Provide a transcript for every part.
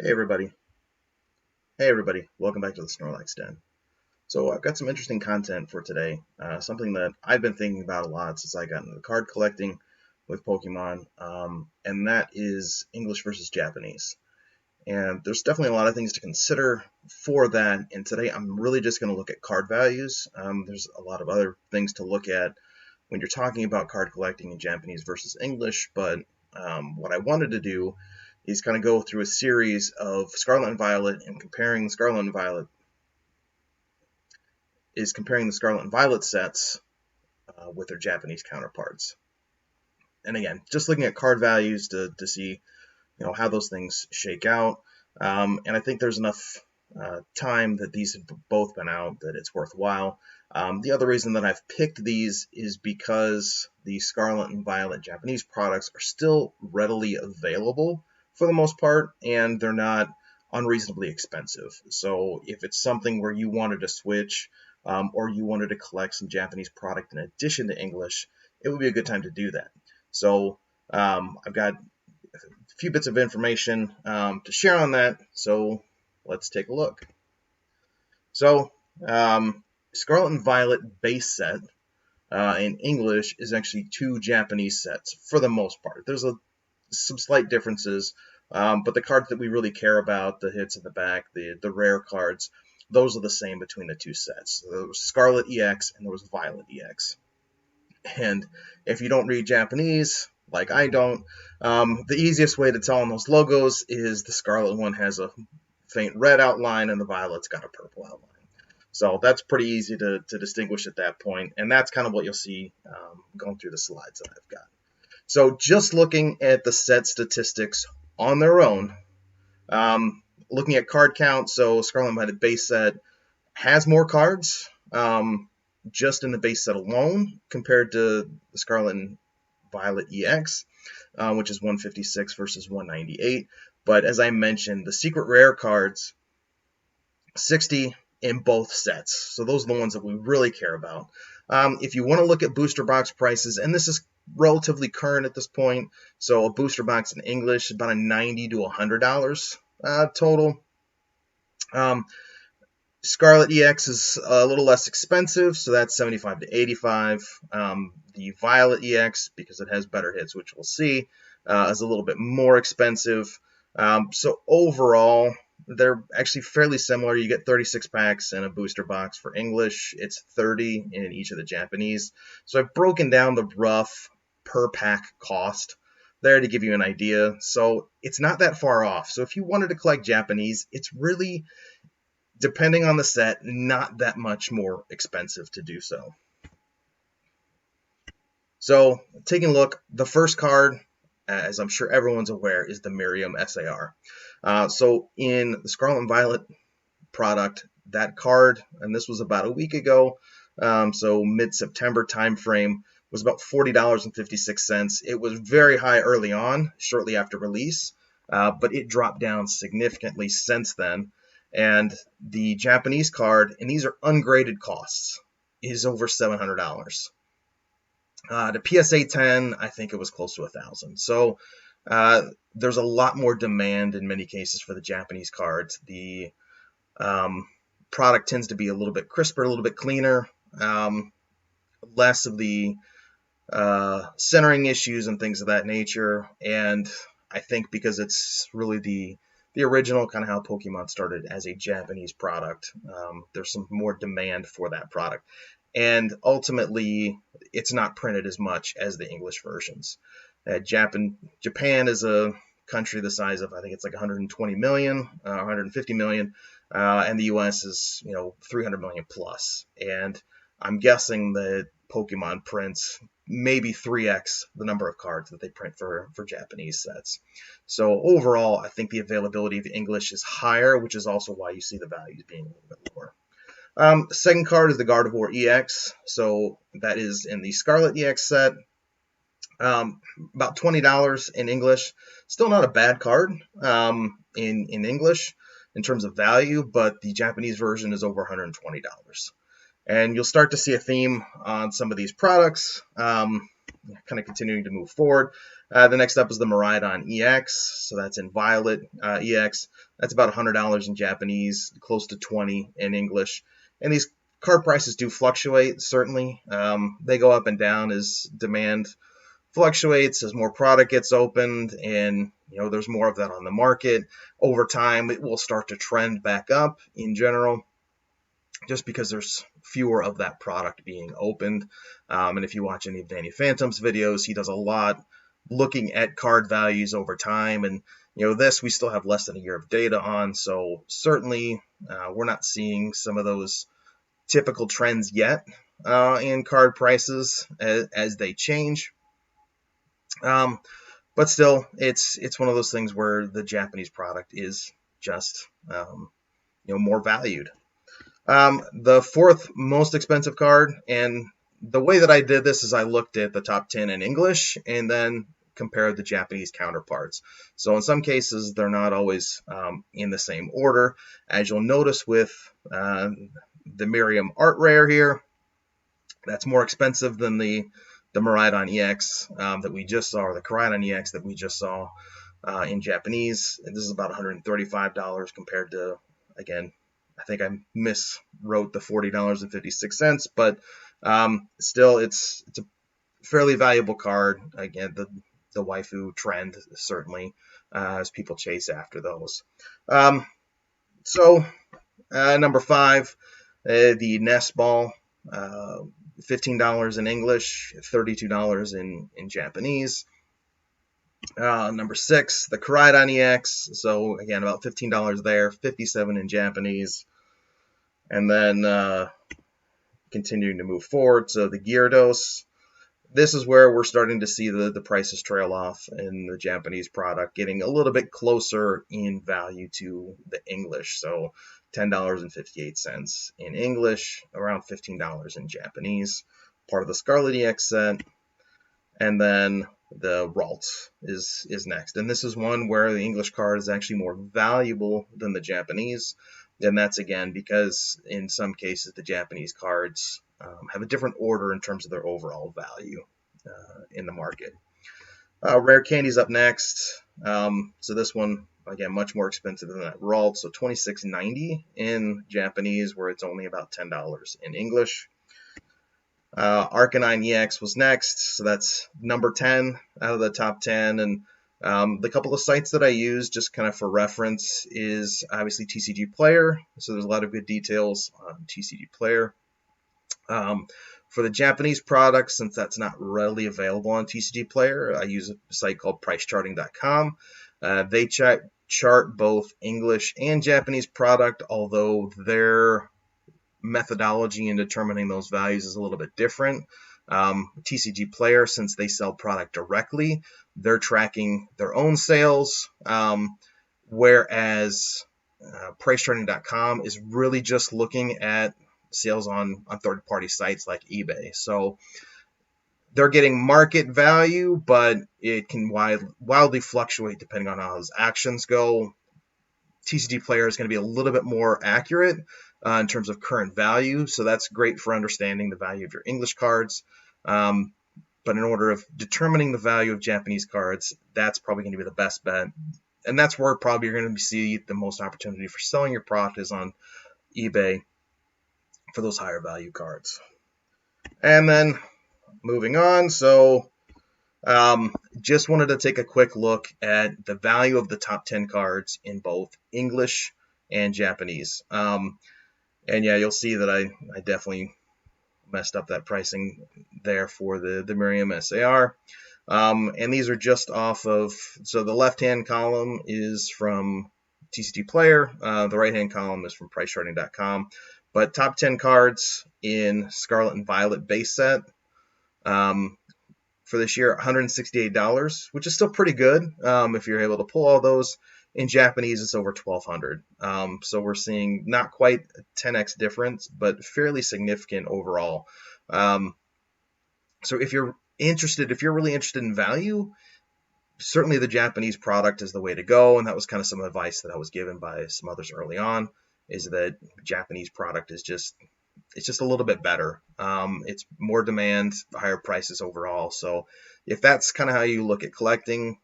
Hey everybody. Hey everybody. Welcome back to the Snorlax Den. So I've got some interesting content for today. Something that I've been thinking about a lot since I got into the card collecting with Pokemon, and that is English versus Japanese. And there's definitely a lot of things to consider for that. And today I'm really just going to look at card values. There's a lot of other things to look at when you're talking about card collecting in Japanese versus English, but what I wanted to do is kind of go through a series of Scarlet and Violet and comparing the Scarlet and Violet sets with their Japanese counterparts. And again, just looking at card values to see how those things shake out. And I think there's enough time that these have both been out that it's worthwhile. The other reason that I've picked these is because the Scarlet and Violet Japanese products are still readily available for the most part, and they're not unreasonably expensive. So if it's something where you wanted to switch or you wanted to collect some Japanese product in addition to English, it would be a good time to do that. So I've got a few bits of information to share on that, so let's take a look. So Scarlet and Violet base set in English is actually two Japanese sets for the most part. There's some slight differences, but the cards that we really care about, the hits in the back, the rare cards, those are the same between the two sets. There was Scarlet EX and there was Violet EX. And if you don't read Japanese, like I don't, the easiest way to tell on those logos is the Scarlet one has a faint red outline and the Violet's got a purple outline. So that's pretty easy to distinguish at that point, and that's kind of what you'll see going through the slides that I've got. So just looking at the set statistics on their own, looking at card count, so Scarlet and Violet base set has more cards just in the base set alone compared to the Scarlet and Violet EX, which is 156 versus 198. But as I mentioned, the secret rare cards, 60 in both sets. So those are the ones that we really care about. If you want to look at booster box prices, and this is relatively current at this point, so a booster box in English is about a $90 to $100 total. Scarlet EX is a little less expensive, so that's $75 to $85. The Violet EX, because it has better hits, which we'll see, is a little bit more expensive. So overall, they're actually fairly similar. You get 36 packs in a booster box for English. It's 30 in each of the Japanese. So I've broken down the rough per pack cost there to give you an idea. So it's not that far off. So if you wanted to collect Japanese, it's really, depending on the set, not that much more expensive to do so. So taking a look, the first card, as I'm sure everyone's aware, is the Miriam SAR. So in the Scarlet and Violet product, that card, and this was about a week ago, so mid-September timeframe, was about $40.56. It was very high early on, shortly after release, but it dropped down significantly since then. And the Japanese card, and these are ungraded costs, is over $700. The PSA 10, I think it was close to $1,000. So there's a lot more demand in many cases for the Japanese cards. The product tends to be a little bit crisper, a little bit cleaner, less of the centering issues and things of that nature. And I think because it's really the original, kind of how Pokemon started as a Japanese product, there's some more demand for that product. And ultimately, it's not printed as much as the English versions. Japan is a country the size of, I think it's like 120 million, 150 million, and the US is 300 million plus. And I'm guessing that Pokemon prints maybe 3x the number of cards that they print for Japanese sets. So overall, I think the availability of English is higher, which is also why you see the values being a little bit lower. The second card is the Gardevoir EX, so that is in the Scarlet EX set. About $20 in English. Still not a bad card in English in terms of value, but the Japanese version is over $120. And you'll start to see a theme on some of these products. kind of continuing to move forward. The next up is the Miraidon EX, so that's in Violet EX. That's about $100 in Japanese, close to $20 in English. And these card prices do fluctuate, certainly. They go up and down as demand fluctuates, as more product gets opened, and there's more of that on the market. Over time, it will start to trend back up in general, just because there's fewer of that product being opened. And if you watch any of Danny Phantom's videos, he does a lot looking at card values over time. And this we still have less than a year of data on, so certainly we're not seeing some of those typical trends yet in card prices as they change. But still, it's one of those things where the Japanese product is just more valued. The fourth most expensive card, and the way that I did this is I looked at the top 10 in English and then compared the Japanese counterparts. So in some cases, they're not always in the same order. As you'll notice with the Miriam Art Rare here, that's more expensive than the Miraidon EX that we just saw, or the Koraidon EX that we just saw in Japanese. And this is about $135 compared to, again, I think I miswrote the $40.56, but still, it's a fairly valuable card. Again, the waifu trend, certainly, as people chase after those. So, number 5, the Nest Ball, $15 in English, $32 in Japanese. Number 6, the Koraidon EX. So again, about $15 there, $57 in Japanese. And then continuing to move forward, so the Gyarados. This is where we're starting to see the prices trail off in the Japanese product, getting a little bit closer in value to the English. So $10.58 in English, around $15 in Japanese. Part of the Scarlet EX set. And then the Ralts is next. And this is one where the English card is actually more valuable than the Japanese. And that's, again, because in some cases the Japanese cards have a different order in terms of their overall value in the market. Rare Candy's up next. So this one, again, much more expensive than that Ralt. So $26.90 in Japanese, where it's only about $10 in English. Arcanine EX was next, so that's number 10 out of the top 10. And the couple of sites that I use, just kind of for reference, is obviously TCG Player. So there's a lot of good details on TCG Player. For the Japanese products, since that's not readily available on TCG Player, I use a site called pricecharting.com. They chart both English and Japanese product, although their methodology in determining those values is a little bit different. TCG Player, since they sell product directly, they're tracking their own sales, whereas pricecharting.com is really just looking at sales on third-party sites like eBay. So they're getting market value, but it can wildly fluctuate depending on how those actions go. TCG Player is going to be a little bit more accurate in terms of current value, so that's great for understanding the value of your English cards. But in order of determining the value of Japanese cards, that's probably going to be the best bet. And that's where probably you're going to see the most opportunity for selling your product is on eBay for those higher value cards. And then moving on, so just wanted to take a quick look at the value of the top 10 cards in both English and Japanese. And yeah, you'll see that I definitely messed up that pricing there for the Miriam SAR. And these are just off of, so the left-hand column is from TCG Player, the right-hand column is from pricecharting.com. But top 10 cards in Scarlet and Violet base set for this year, $168, which is still pretty good if you're able to pull all those. In Japanese, it's over $1,200. So we're seeing not quite a 10x difference, but fairly significant overall. So if you're really interested in value, certainly the Japanese product is the way to go. And that was kind of some advice that I was given by some others early on, is that Japanese product is just it's just a little bit better. It's more demand, higher prices overall. So if that's kind of how you look at collecting,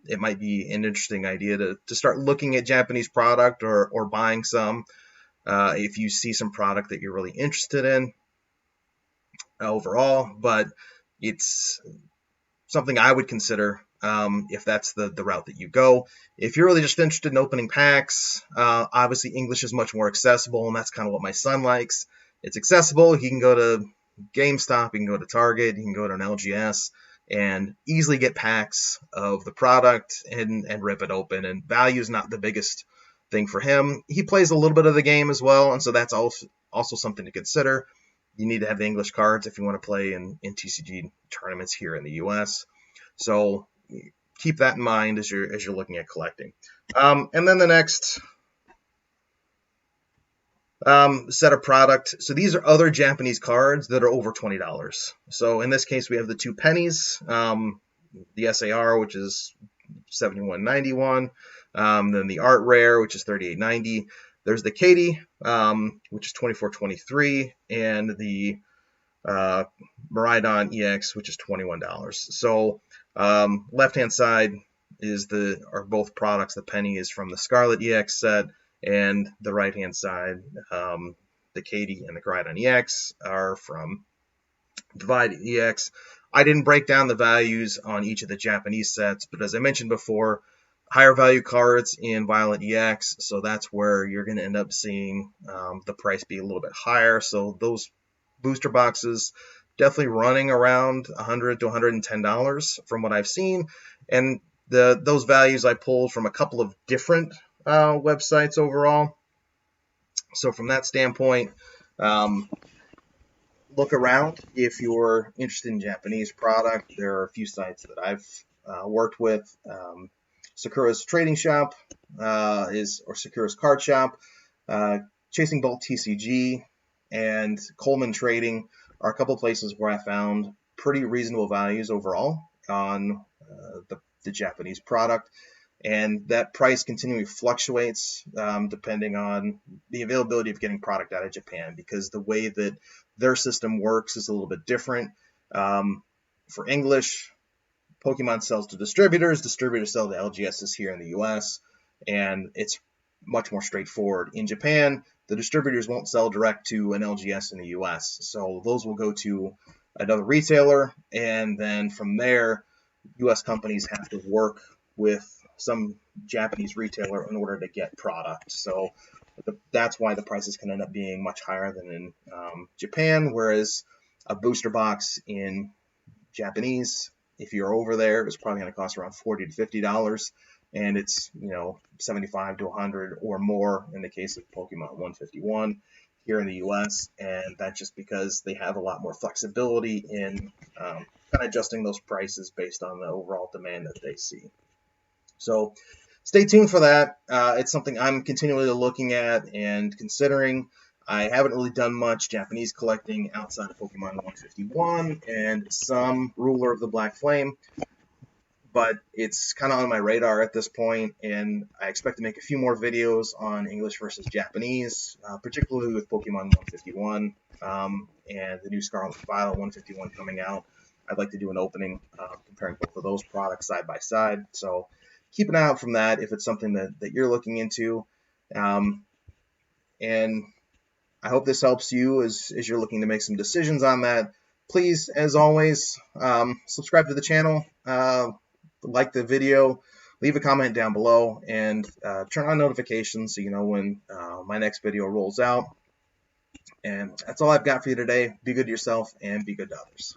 it might be an interesting idea to start looking at Japanese product or buying some. If you see some product that you're really interested in overall, but it's something I would consider if that's the route that you go. If you're really just interested in opening packs, obviously English is much more accessible, and that's kind of what my son likes. It's accessible. He can go to GameStop, he can go to Target, he can go to an LGS, and easily get packs of the product and rip it open. And value is not the biggest thing for him. He plays a little bit of the game as well, and so that's also something to consider. You need to have the English cards if you want to play in TCG tournaments here in the U.S. So keep that in mind as you're looking at collecting. And then the next set of product. So these are other Japanese cards that are over $20. So in this case, we have the two pennies, the SAR, which is $71.91. Then the Art Rare, which is $38.90. There's the Katie, which is $24.23, and the Miraidon EX, which is $21. So left-hand side are both products. The penny is from the Scarlet EX set, and the right-hand side, the Katie and the Miraidon EX, are from Divide EX. I didn't break down the values on each of the Japanese sets, but as I mentioned before, higher value cards in Violet EX, so that's where you're going to end up seeing the price be a little bit higher. So those booster boxes definitely running around $100 to $110 from what I've seen, and those values I pulled from a couple of different websites overall. So from that standpoint, look around if you're interested in Japanese product. There are a few sites that I've worked with. Sakura's Trading Shop or Sakura's Card Shop, Chasing Bolt TCG, and Coleman Trading are a couple places where I found pretty reasonable values overall on the Japanese product. And that price continually fluctuates depending on the availability of getting product out of Japan, because the way that their system works is a little bit different. For English, Pokemon sells to distributors sell to LGSs here in the US, and it's much more straightforward. In Japan, the distributors won't sell direct to an LGS in the US, so those will go to another retailer, and then from there, US companies have to work with some Japanese retailer in order to get product. So that's why the prices can end up being much higher than in Japan, whereas a booster box in Japanese, if you're over there, it's probably going to cost around $40 to $50, and it's $75 to $100 or more in the case of Pokemon 151 here in the U.S. And that's just because they have a lot more flexibility in kind of adjusting those prices based on the overall demand that they see. So stay tuned for that. It's something I'm continually looking at and considering. I haven't really done much Japanese collecting outside of Pokemon 151 and some Ruler of the Black Flame, but it's kind of on my radar at this point, and I expect to make a few more videos on English versus Japanese, particularly with Pokemon 151 and the new Scarlet and Violet 151 coming out. I'd like to do an opening comparing both of those products side by side, so keep an eye out from that if it's something that you're looking into. And I hope this helps you as you're looking to make some decisions on that. Please, as always, subscribe to the channel, like the video, leave a comment down below, and turn on notifications so you know when my next video rolls out. And that's all I've got for you today. Be good to yourself and be good to others.